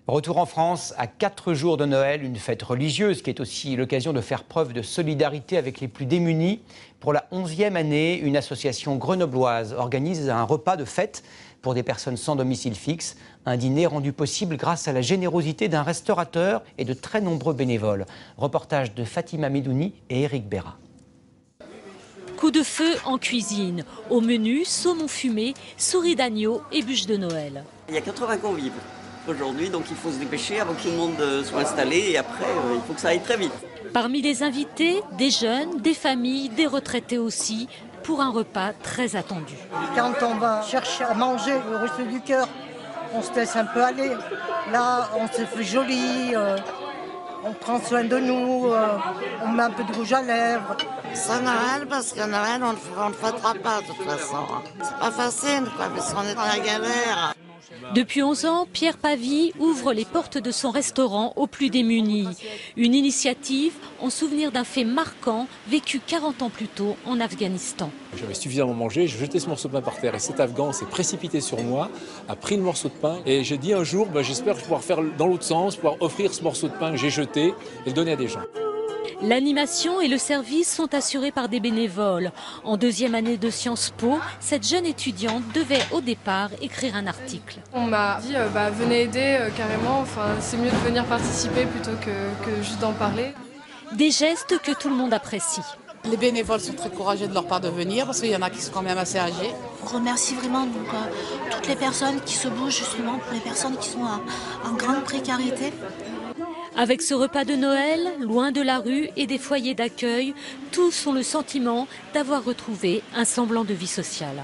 Retour en France à 4 jours de Noël, une fête religieuse qui est aussi l'occasion de faire preuve de solidarité avec les plus démunis. Pour la 11e année, une association grenobloise organise un repas de fête pour des personnes sans domicile fixe. Un dîner rendu possible grâce à la générosité d'un restaurateur et de très nombreux bénévoles. Reportage de Fatima Medouni et Éric Béra. Coup de feu en cuisine. Au menu, saumon fumé, souris d'agneau et bûche de Noël. Il y a 80 convives aujourd'hui, donc il faut se dépêcher avant que tout le monde soit installé et après il faut que ça aille très vite. Parmi les invités, des jeunes, des familles, des retraités aussi, pour un repas très attendu. Quand on va chercher à manger le resto du cœur, on se laisse un peu aller. Là, on se fait joli, on prend soin de nous, on met un peu de rouge à lèvres. C'est Noël parce que Noël, on ne le fêtera pas de toute façon. C'est pas facile, quoi, parce qu'on est dans la galère. Depuis 11 ans, Pierre Pavie ouvre les portes de son restaurant aux plus démunis. Une initiative en souvenir d'un fait marquant vécu 40 ans plus tôt en Afghanistan. J'avais suffisamment mangé, j'ai jeté ce morceau de pain par terre et cet Afghan s'est précipité sur moi, a pris le morceau de pain et j'ai dit un jour, j'espère pouvoir faire dans l'autre sens, pouvoir offrir ce morceau de pain que j'ai jeté et le donner à des gens. L'animation et le service sont assurés par des bénévoles. En 2e année de Sciences Po, cette jeune étudiante devait au départ écrire un article. On m'a dit venez aider carrément, c'est mieux de venir participer plutôt que juste d'en parler. Des gestes que tout le monde apprécie. Les bénévoles sont très courageux de leur part de venir parce qu'il y en a qui sont quand même assez âgés. On remercie vraiment toutes les personnes qui se bougent justement pour les personnes qui sont en grande précarité. Avec ce repas de Noël, loin de la rue et des foyers d'accueil, tous ont le sentiment d'avoir retrouvé un semblant de vie sociale.